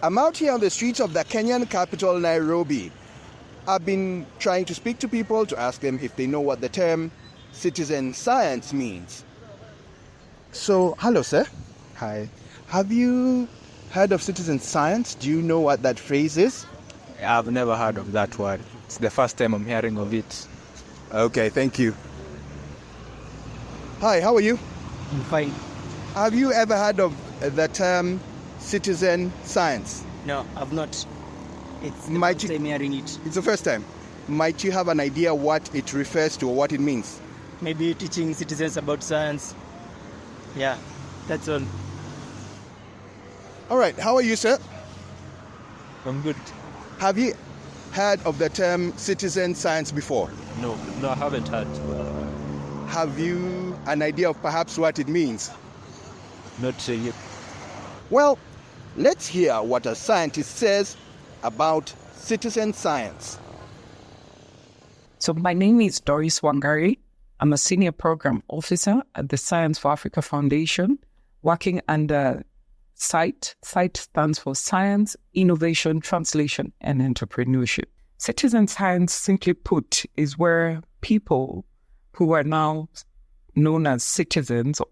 I'm out here on the streets of the Kenyan capital, Nairobi. I've been trying to speak to people to ask them if they know what the term citizen science means. So, hello, sir. Hi. Have you heard of citizen science? Do you know what that phrase is? I've never heard of that word. It's the first time I'm hearing of it. Okay, thank you. Hi, how are you? I'm fine. Have you ever heard of the term citizen science? No, I've not. It's the Might first you- time hearing it. It's the first time. Might you have an idea what it refers to or what it means? Maybe teaching citizens about science. Yeah, that's all. All right, how are you, sir? I'm good. Have you heard of the term citizen science before? No, I haven't heard. Have you an idea of perhaps what it means? Not yet. Well, let's hear what a scientist says about citizen science. So my name is Doris Wangari. I'm a senior program officer at the Science for Africa Foundation, working under SITE. SITE stands for Science, Innovation, Translation, and Entrepreneurship. Citizen science, simply put, is where people who are now known as citizens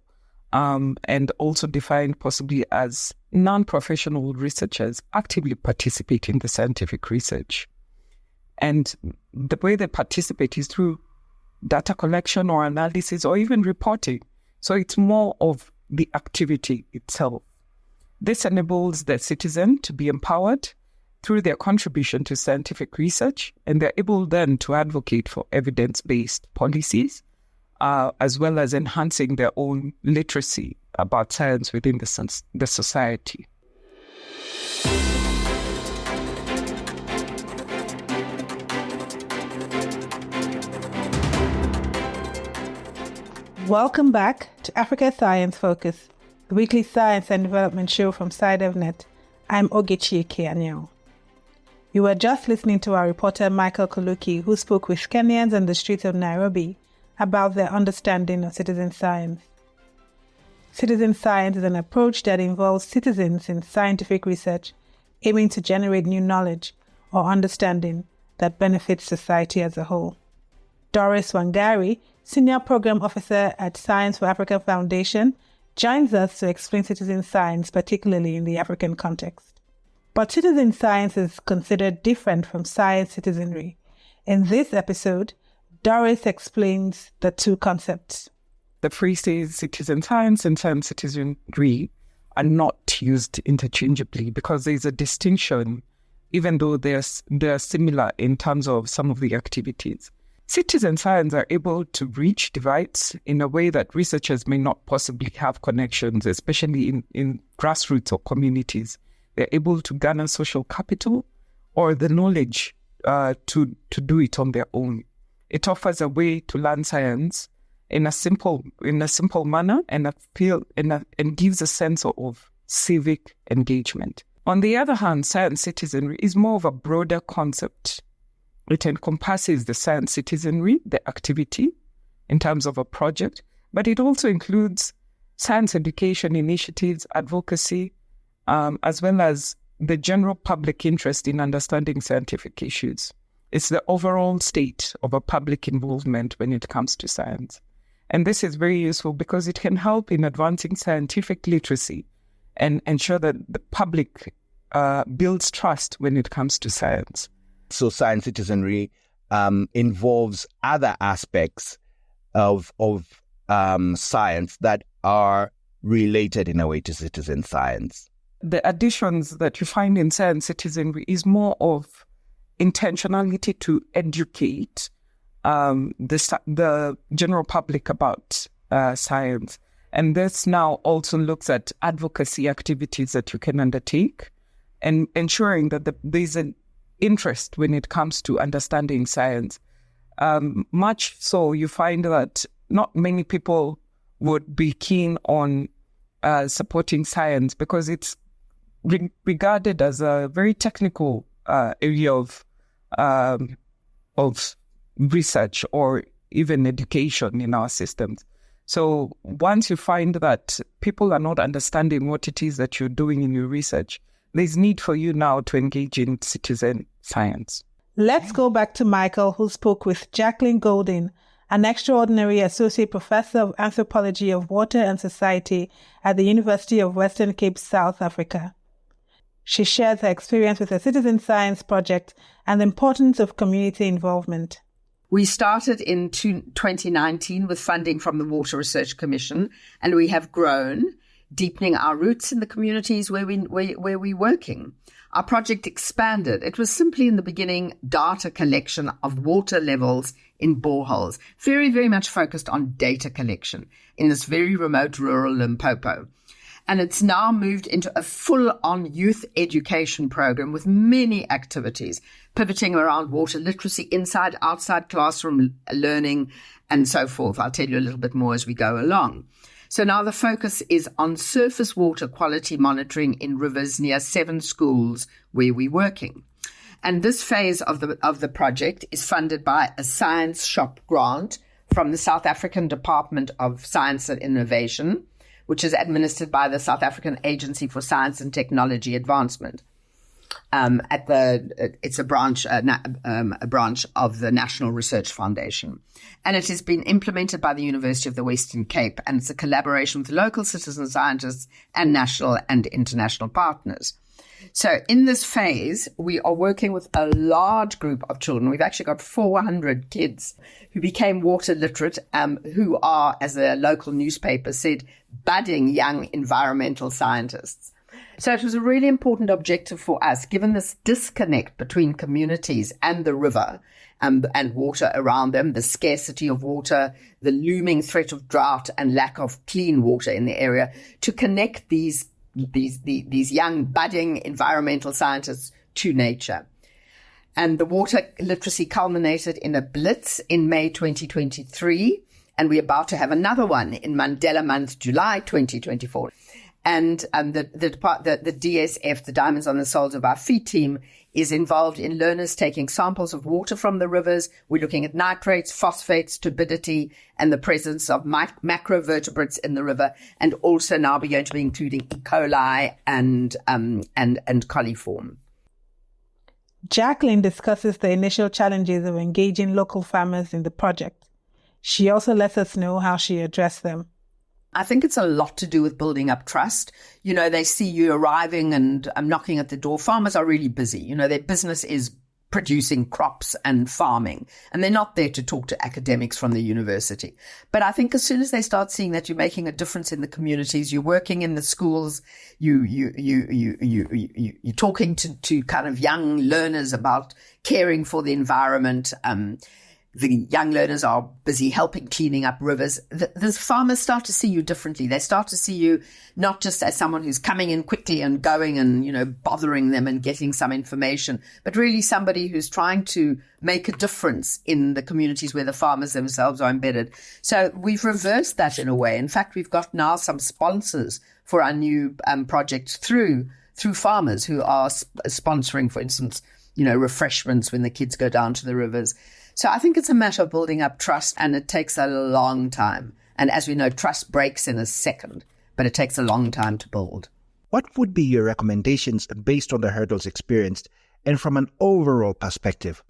and also defined possibly as non-professional researchers actively participate in the scientific research. And the way they participate is through data collection or analysis or even reporting. So it's more of the activity itself. This enables the citizen to be empowered through their contribution to scientific research, and they're able then to advocate for evidence-based policies, as well as enhancing their own literacy about science within the society. Welcome back to Africa Science Focus, the weekly science and development show from SciDevNet. I'm Ogechi Keanyao. You were just listening to our reporter Michael Kaloki, who spoke with Kenyans on the streets of Nairobi about their understanding of citizen science. Citizen science is an approach that involves citizens in scientific research, aiming to generate new knowledge or understanding that benefits society as a whole. Doris Wangari, Senior Program Officer at Science for Africa Foundation, joins us to explain citizen science, particularly in the African context. But citizen science is considered different from science citizenry. In this episode, Doris explains the two concepts. The phrases citizen science and science citizenry are not used interchangeably because there's a distinction, even though they're similar in terms of some of the activities. Citizen science are able to reach divides in a way that researchers may not possibly have connections, especially in grassroots or communities. They're able to garner social capital or the knowledge to do it on their own. It offers a way to learn science in a simple manner and gives a sense of civic engagement. On the other hand, science citizenry is more of a broader concept. It encompasses the science citizenry, the activity, in terms of a project, but it also includes science education initiatives, advocacy, as well as the general public interest in understanding scientific issues. It's the overall state of a public involvement when it comes to science. And this is very useful because it can help in advancing scientific literacy and ensure that the public builds trust when it comes to science. So science citizenry involves other aspects of science that are related in a way to citizen science. The additions that you find in science citizenry is more of intentionality to educate the general public about science. And this now also looks at advocacy activities that you can undertake and ensuring that there's an interest when it comes to understanding science. Much so, you find that not many people would be keen on supporting science because it's regarded as a very technical area of research or even education in our systems. So once you find that people are not understanding what it is that you're doing in your research, there's need for you now to engage in citizen science. Let's go back to Michael, who spoke with Jaqueline Goldin, an extraordinary associate professor of anthropology of water and society at the University of Western Cape, South Africa. She shares her experience with the citizen science project and the importance of community involvement. We started in 2019 with funding from the Water Research Commission, and we have grown, deepening our roots in the communities where we're working. Our project expanded. It was simply in the beginning data collection of water levels in boreholes, very, very much focused on data collection in this very remote rural Limpopo. And it's now moved into a full-on youth education program with many activities, pivoting around water literacy, inside, outside classroom learning, and so forth. I'll tell you a little bit more as we go along. So now the focus is on surface water quality monitoring in rivers near 7 schools where we're working. And this phase of the project is funded by a science shop grant from the South African Department of Science and Innovation, which is administered by the South African Agency for Science and Technology Advancement. It's a branch of the National Research Foundation. And it has been implemented by the University of the Western Cape, and it's a collaboration with local citizen scientists and national and international partners. So in this phase, we are working with a large group of children. We've actually got 400 kids who became water literate, who are, as a local newspaper said, budding young environmental scientists. So it was a really important objective for us, given this disconnect between communities and the river and water around them, the scarcity of water, the looming threat of drought and lack of clean water in the area, to connect these young budding environmental scientists to nature. And the water literacy culminated in a blitz in May 2023, and we're about to have another one in Mandela Month, July 2024. And the DSF, the Diamonds on the Soles of Our Feet team, is involved in learners taking samples of water from the rivers. We're looking at nitrates, phosphates, turbidity, and the presence of macrovertebrates in the river. And also now we're going to be including E. coli and coliform. Jaqueline discusses the initial challenges of engaging local farmers in the project. She also lets us know how she addressed them. I think it's a lot to do with building up trust. You know, they see you arriving and knocking at the door. Farmers are really busy. You know, their business is producing crops and farming, and they're not there to talk to academics from the university. But I think as soon as they start seeing that you're making a difference in the communities, you're working in the schools, you're talking to kind of young learners about caring for the environment. The young learners are busy helping cleaning up rivers. The farmers start to see you differently. They start to see you not just as someone who's coming in quickly and going and, you know, bothering them and getting some information, but really somebody who's trying to make a difference in the communities where the farmers themselves are embedded. So we've reversed that in a way. In fact, we've got now some sponsors for our new project through farmers who are sponsoring, for instance, you know, refreshments when the kids go down to the rivers. So I think it's a matter of building up trust, and it takes a long time. And as we know, trust breaks in a second, but it takes a long time to build. What would be your recommendations based on the hurdles experienced and from an overall perspective?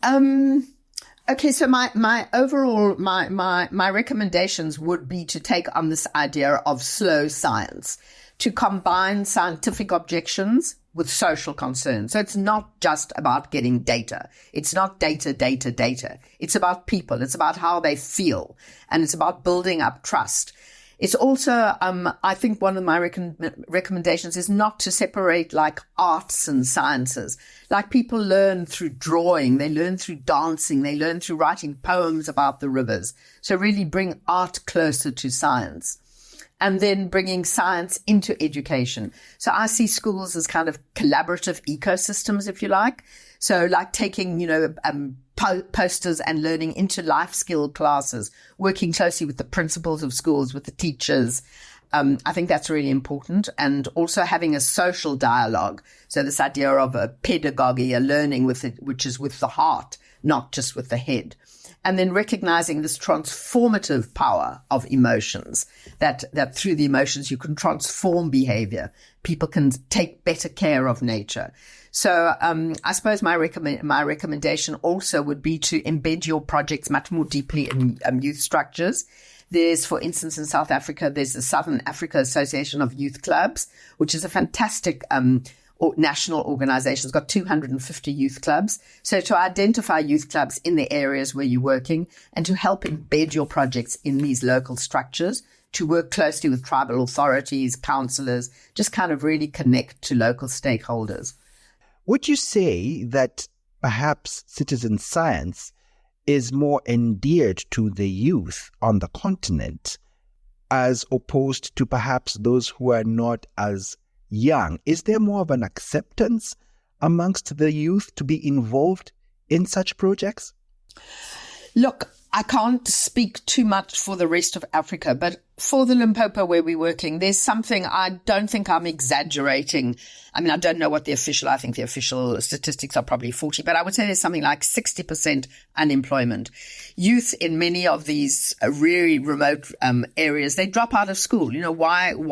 Okay, so my overall recommendations would be to take on this idea of slow science, to combine scientific objections with social concerns. So it's not just about getting data. It's not data. It's about people. It's about how they feel. And it's about building up trust. It's also, I think one of my recommendations is not to separate like arts and sciences. Like people learn through drawing, they learn through dancing, they learn through writing poems about the rivers. So really bring art closer to science. And then bringing science into education. So I see schools as kind of collaborative ecosystems, if you like. So like taking, you know, posters and learning into life skill classes, working closely with the principals of schools, with the teachers. I think that's really important. And also having a social dialogue. So this idea of a pedagogy, a learning with it, which is with the heart, not just with the head. And then recognizing this transformative power of emotions, that through the emotions you can transform behavior. People can take better care of nature. So I suppose my recommendation also would be to embed your projects much more deeply in youth structures. There's, for instance, in South Africa, there's the Southern Africa Association of Youth Clubs, which is a fantastic national organization. It's got 250 youth clubs. So to identify youth clubs in the areas where you're working and to help embed your projects in these local structures, to work closely with tribal authorities, councillors, just kind of really connect to local stakeholders. Would you say that perhaps citizen science is more endeared to the youth on the continent as opposed to perhaps those who are not as young? Is there more of an acceptance amongst the youth to be involved in such projects? Look, I can't speak too much for the rest of Africa, but for the Limpopo where we're working, there's something, I don't think I'm exaggerating. I mean, I don't know what I think the official statistics are probably 40, but I would say there's something like 60% unemployment. Youth in many of these really remote areas, they drop out of school. You know, why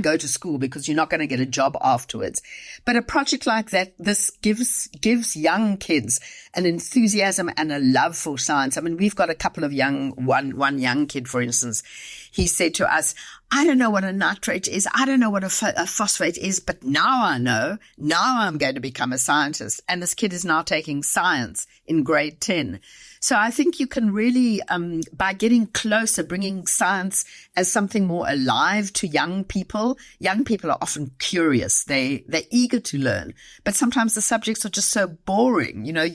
go to school? Because you're not going to get a job afterwards. But a project like that, this gives young kids an enthusiasm and a love for science. I mean, we've got a couple of one young kid, for instance. He said to us, I don't know what a nitrate is. I don't know what a phosphate is, but now I know. Now I'm going to become a scientist. And this kid is now taking science in grade 10. So I think you can really, by getting closer, bringing science as something more alive to young people are often curious. They're eager to learn, but sometimes the subjects are just so boring. You know,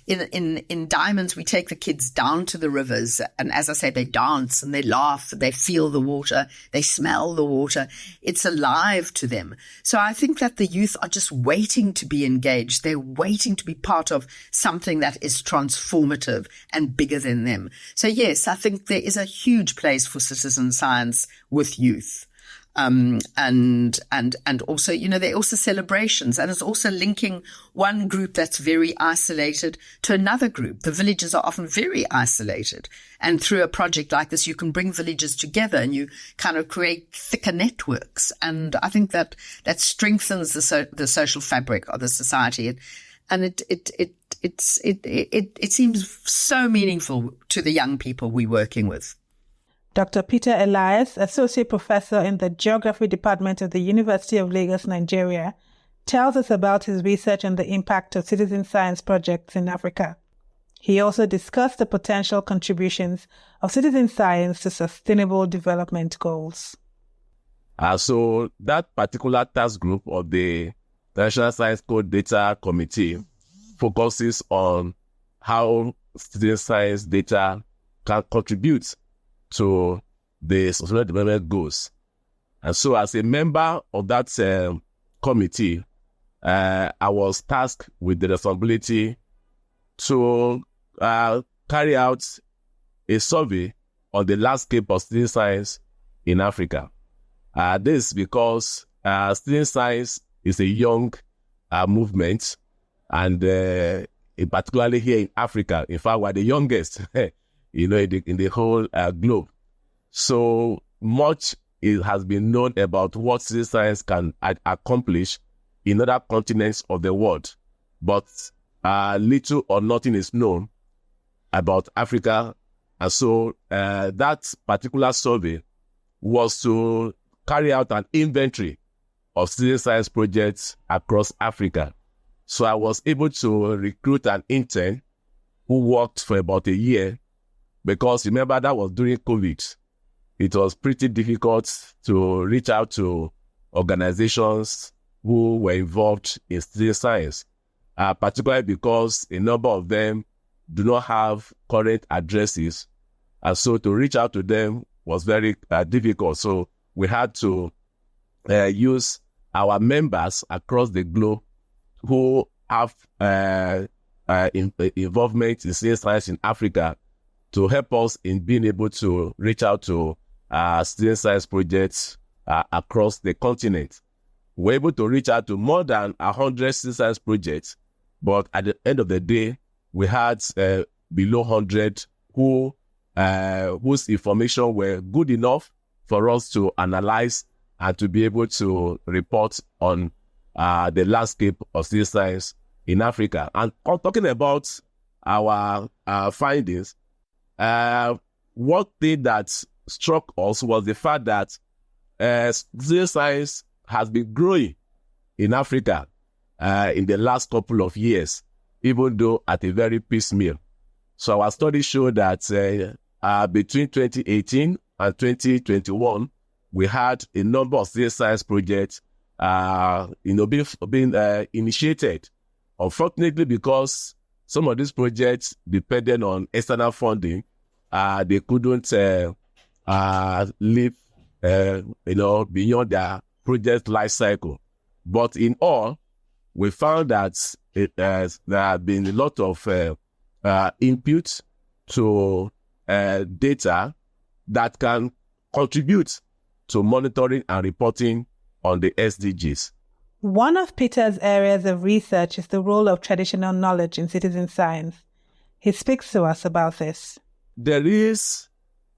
in Diamonds, we take the kids down to the rivers. And as I say, they dance and they laugh, they feel the water, they smell the water. It's alive to them. So I think that the youth are just waiting to be engaged. They're waiting to be part of something that is transformative and bigger than them. So yes, I think there is a huge place for citizen science with youth. And also, you know, there are also celebrations, and it's also linking one group that's very isolated to another group. The villages are often very isolated. And through a project like this, you can bring villages together and you kind of create thicker networks. And I think that strengthens the social fabric of the society. And it seems so meaningful to the young people we're working with. Dr. Peter Elias, Associate Professor in the Geography Department of the University of Lagos, Nigeria, tells us about his research on the impact of citizen science projects in Africa. He also discussed the potential contributions of citizen science to sustainable development goals. So that particular task group of the National Science Code Data Committee focuses on how citizen science data can contribute to the sustainable development goals. And so as a member of that committee, I was tasked with the responsibility to carry out a survey on the landscape of citizen science in Africa. This because citizen science is a young movement, and particularly here in Africa, in fact, we're the youngest, you know, in the whole globe. So much has been known about what citizen science can accomplish in other continents of the world, but little or nothing is known about Africa. And so that particular survey was to carry out an inventory of citizen science projects across Africa. So I was able to recruit an intern who worked for about a year, because remember that was during COVID. It was pretty difficult to reach out to organizations who were involved in citizen science, particularly because a number of them do not have current addresses. And so to reach out to them was very difficult. So we had to use our members across the globe who have involvement in citizen science in Africa to help us in being able to reach out to citizen science projects across the continent. We're able to reach out to more than 100 citizen science projects, but at the end of the day, we had below 100 whose information were good enough for us to analyze and to be able to report on the landscape of citizen science in Africa. And talking about our findings, one thing that struck us was the fact that citizen science has been growing in Africa in the last couple of years, even though at a very piecemeal. So our study showed that between 2018 and 2021, we had a number of citizen science projects being initiated. Unfortunately, because some of these projects depended on external funding, they couldn't live beyond their project life cycle. But in all, we found that there have been a lot of input to data that can contribute to monitoring and reporting on the SDGs. One of Peter's areas of research is the role of traditional knowledge in citizen science. He speaks to us about this. There is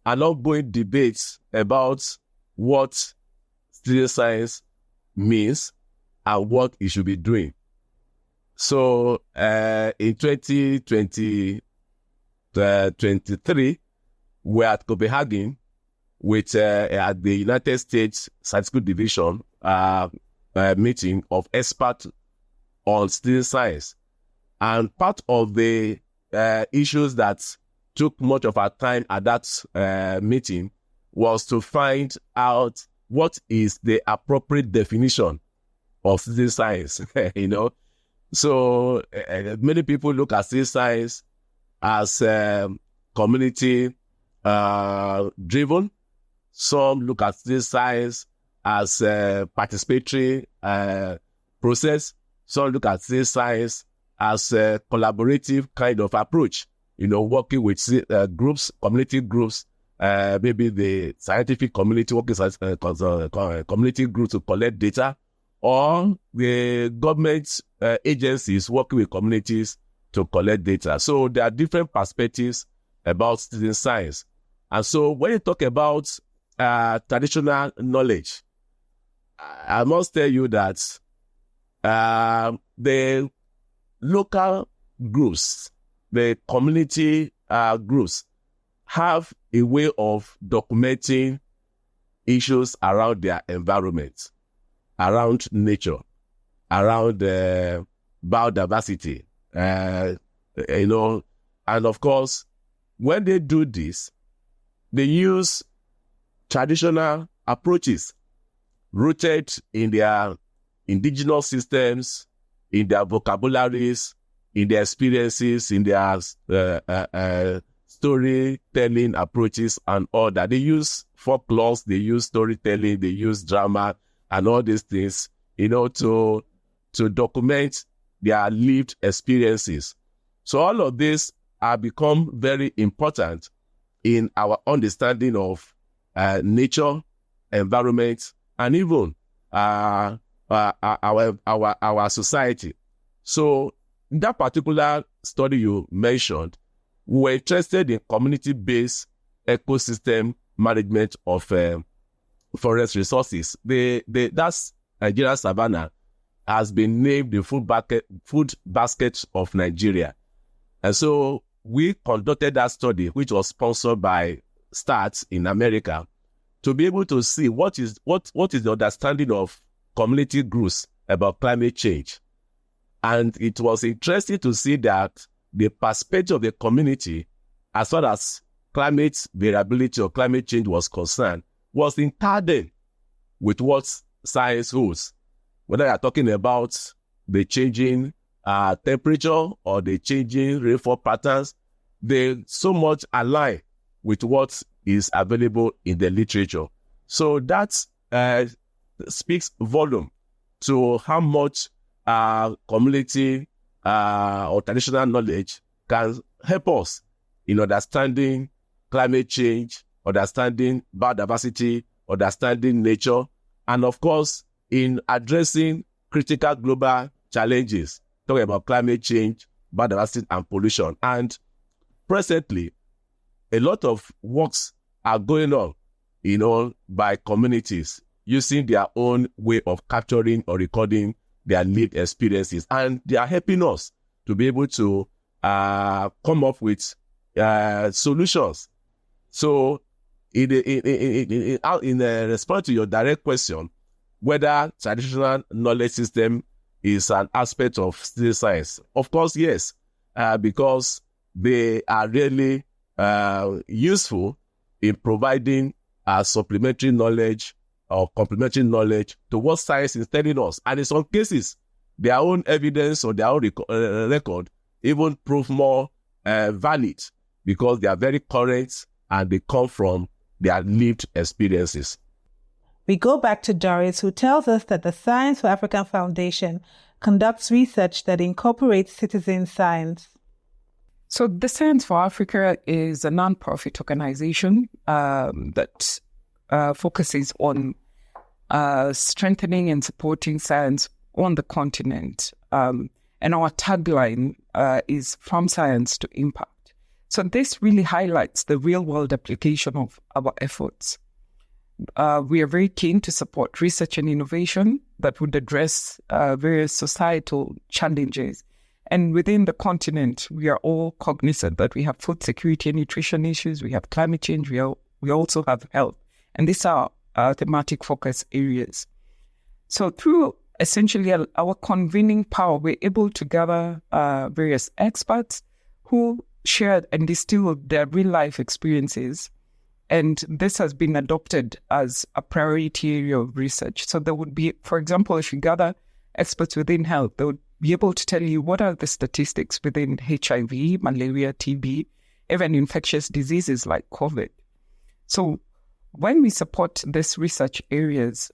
an ongoing debate about what citizen science means and what it should be doing. So in 2023, we're at Copenhagen with at the United States Scientific Division meeting of experts on citizen science. And part of the issues that took much of our time at that meeting was to find out what is the appropriate definition of citizen science, So many people look at citizen science as community driven. Some look at citizen science as a participatory process. Some look at citizen science as a collaborative kind of approach, working with groups, community groups, maybe the scientific community working as community groups to collect data, or the government agencies working with communities to collect data. So there are different perspectives about citizen science. And so when you talk about traditional knowledge, I must tell you that the local groups, the community groups, have a way of documenting issues around their environment, around nature, around biodiversity, and of course, when they do this, they use traditional approaches rooted in their indigenous systems, in their vocabularies, in their experiences, in their storytelling approaches and all that. They use folklore, they use storytelling, they use drama and all these things, to document their lived experiences. So all of this have become very important in our understanding of nature, environment, and even our society. So in that particular study you mentioned, we were interested in community-based ecosystem management of forest resources. That's Nigeria Savannah has been named the food basket of Nigeria. And so we conducted that study, which was sponsored by START in America, to be able to see what is the understanding of community groups about climate change. And it was interesting to see that the perspective of the community, as far as climate variability or climate change was concerned, was in tandem with what science holds. Whether you're talking about the changing temperature or the changing rainfall patterns, they so much align with what is available in the literature. So that speaks volume to how much community or traditional knowledge can help us in understanding climate change, understanding biodiversity, understanding nature, and of course, in addressing critical global challenges, talking about climate change, biodiversity, and pollution. And presently, a lot of works are going on, by communities using their own way of capturing or recording their lived experiences. And they are helping us to be able to come up with solutions. So in response to your direct question, whether traditional knowledge system is an aspect of citizen science, of course, yes, because they are really useful in providing supplementary knowledge or complementary knowledge to what science is telling us. And in some cases, their own evidence or their own record even prove more valid because they are very current and they come from their lived experiences. We go back to Doris, who tells us that the Science for Africa Foundation conducts research that incorporates citizen science. So the Science for Africa is a non-profit organization that focuses on strengthening and supporting science on the continent. And our tagline is From Science to Impact. So this really highlights the real-world application of our efforts. We are very keen to support research and innovation that would address various societal challenges. And within the continent, we are all cognizant that we have food security and nutrition issues, we have climate change, we also have health. And these are our thematic focus areas. So through essentially our convening power, we're able to gather various experts who share and distill their real-life experiences. And this has been adopted as a priority area of research. So there would be, for example, if you gather experts within health, they would be able to tell you what are the statistics within HIV, malaria, TB, even infectious diseases like COVID. So when we support these research areas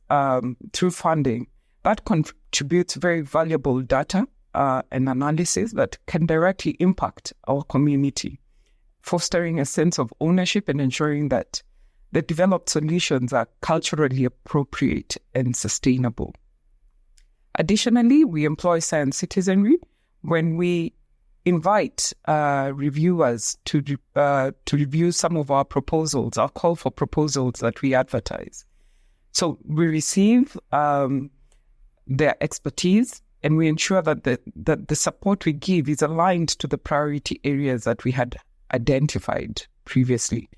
through funding, that contributes very valuable data and analysis that can directly impact our community, fostering a sense of ownership and ensuring that the developed solutions are culturally appropriate and sustainable. Additionally, we employ science citizenry when we invite reviewers to review some of our proposals, our call for proposals that we advertise. So we receive their expertise and we ensure that the support we give is aligned to the priority areas that we had identified previously.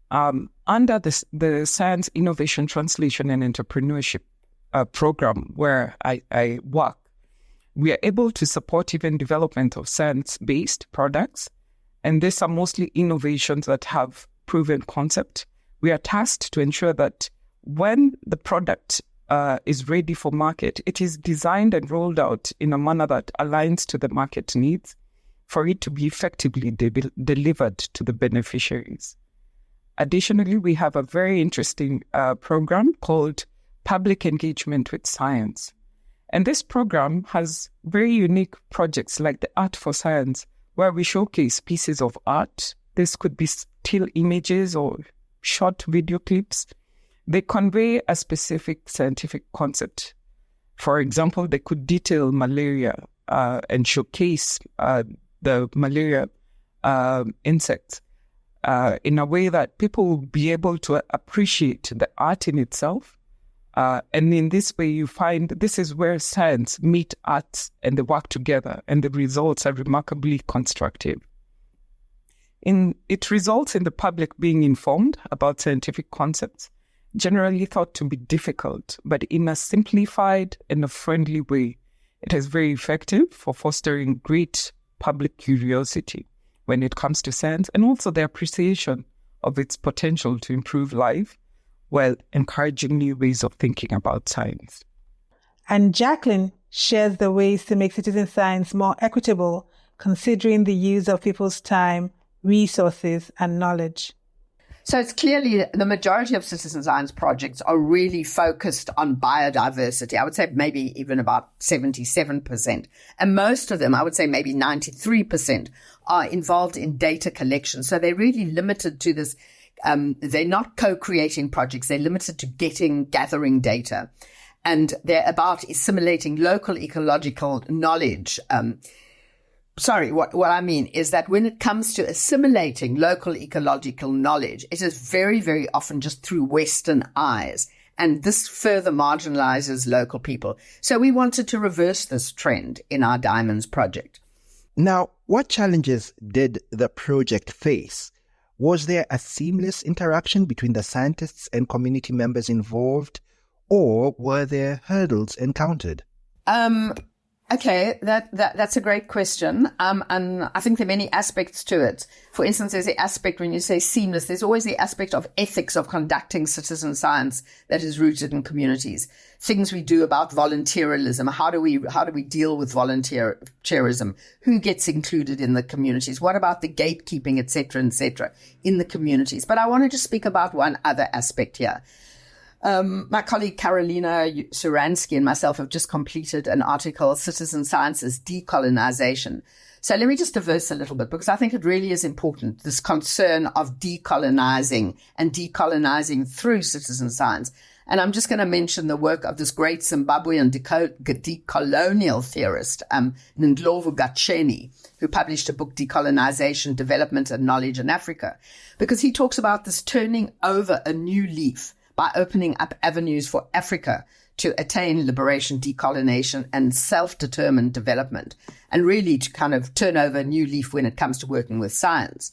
Under the Science Innovation Translation and Entrepreneurship program where I work, we are able to support even development of science-based products, and these are mostly innovations that have proven concept. We are tasked to ensure that when the product is ready for market, it is designed and rolled out in a manner that aligns to the market needs for it to be effectively delivered to the beneficiaries. Additionally, we have a very interesting program called Public Engagement with Science. And this program has very unique projects like the Art for Science, where we showcase pieces of art. This could be still images or short video clips. They convey a specific scientific concept. For example, they could detail malaria and showcase the malaria insects in a way that people will be able to appreciate the art in itself. And in this way, you find this is where science meet arts and they work together, and the results are remarkably constructive. It results in the public being informed about scientific concepts, generally thought to be difficult, but in a simplified and a friendly way. It is very effective for fostering great public curiosity when it comes to science, and also the appreciation of its potential to improve life while encouraging new ways of thinking about science. And Jaqueline shares the ways to make citizen science more equitable, considering the use of people's time, resources, and knowledge. So it's clearly the majority of citizen science projects are really focused on biodiversity. I would say maybe even about 77%. And most of them, I would say maybe 93%, are involved in data collection. So they're really limited to this. They're not co-creating projects. They're limited to gathering data. And they're about assimilating local ecological knowledge, Sorry, what I mean is that when it comes to assimilating local ecological knowledge, it is very, very often just through Western eyes. And this further marginalizes local people. So we wanted to reverse this trend in our Diamonds project. Now, what challenges did the project face? Was there a seamless interaction between the scientists and community members involved, or were there hurdles encountered? Okay, that's a great question. And I think there are many aspects to it. For instance, there's the aspect when you say seamless, there's always the aspect of ethics of conducting citizen science that is rooted in communities. Things we do about volunteerism. How do we deal with volunteerism? Who gets included in the communities? What about the gatekeeping, et cetera, in the communities? But I wanted to speak about one other aspect here. My colleague Carolina Suransky and myself have just completed an article, Citizen Science's Decolonization. So let me just diverse a little bit because I think it really is important, this concern of decolonizing and decolonizing through citizen science. And I'm just going to mention the work of this great Zimbabwean decolonial theorist, Ndlovu Gatsheni, who published a book, Decolonization, Development and Knowledge in Africa, because he talks about this turning over a new leaf by opening up avenues for Africa to attain liberation, decolonization, and self-determined development, and really to kind of turn over a new leaf when it comes to working with science.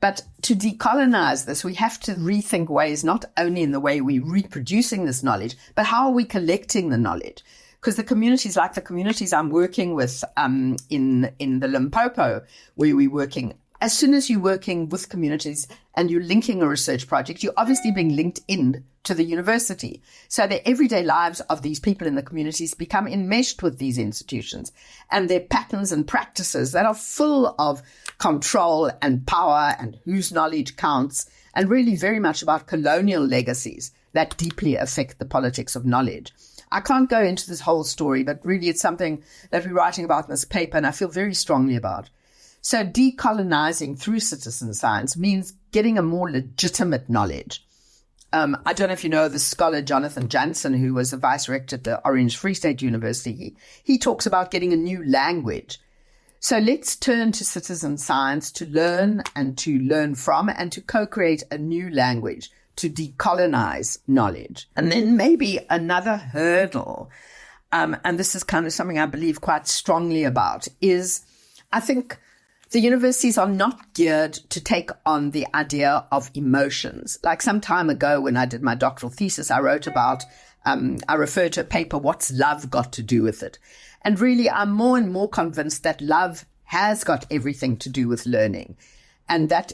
But to decolonize this, we have to rethink ways, not only in the way we're reproducing this knowledge, but how are we collecting the knowledge? Because the communities, like the communities I'm working with in the Limpopo, where we're working, as soon as you're working with communities and you're linking a research project, you're obviously being linked in to the university. So the everyday lives of these people in the communities become enmeshed with these institutions and their patterns and practices that are full of control and power and whose knowledge counts, and really very much about colonial legacies that deeply affect the politics of knowledge. I can't go into this whole story, but really it's something that we're writing about in this paper and I feel very strongly about. So decolonizing through citizen science means getting a more legitimate knowledge. I don't know if you know the scholar Jonathan Jansen, who was the vice rector at the Orange Free State University. He talks about getting a new language. So let's turn to citizen science to learn and to learn from and to co-create a new language to decolonize knowledge. And then maybe another hurdle, and this is kind of something I believe quite strongly about, is I think the universities are not geared to take on the idea of emotions. Like some time ago when I did my doctoral thesis, I wrote about, I referred to a paper, What's Love Got to Do with It? And really, I'm more and more convinced that love has got everything to do with learning. And that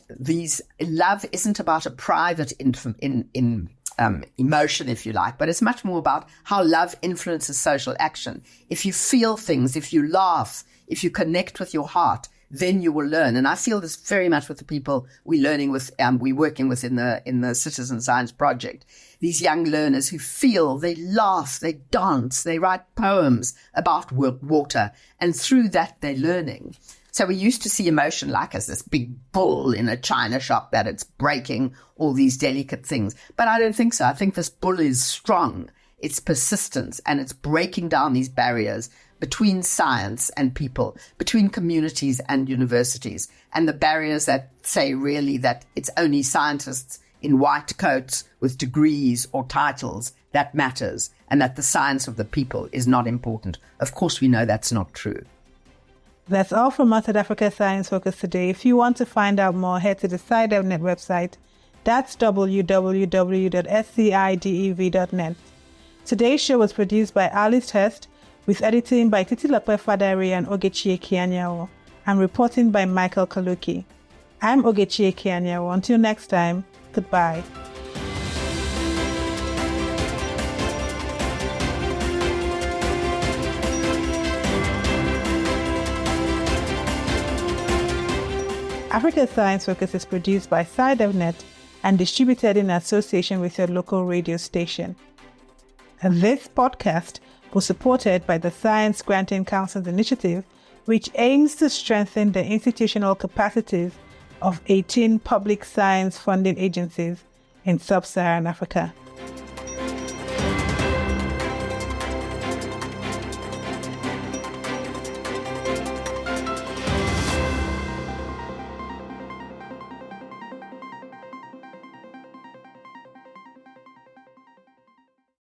love isn't about a private emotion, if you like, but it's much more about how love influences social action. If you feel things, if you laugh, if you connect with your heart, then you will learn. And I feel this very much with the people we're working with in the Citizen Science Project. These young learners who feel, they laugh, they dance, they write poems about water, and through that they're learning. So we used to see emotion like as this big bull in a china shop that it's breaking all these delicate things. But I don't think so. I think this bull is strong. It's persistence, and it's breaking down these barriers between science and people, between communities and universities, and the barriers that say really that it's only scientists in white coats with degrees or titles that matters, and that the science of the people is not important. Of course, we know that's not true. That's all from us at Africa Science Focus today. If you want to find out more, head to the SciDevNet website. That's www.scidev.net. Today's show was produced by Alice Hurst, with editing by Titilape Fadari and Ogechie Kianyawo, and reporting by Michael Kaloki. I'm Ogechie Kianyawo. Until next time, goodbye. Africa Science Focus is produced by SciDevNet and distributed in association with your local radio station. This podcast was supported by the Science Granting Council's initiative, which aims to strengthen the institutional capacities of 18 public science funding agencies in sub-Saharan Africa.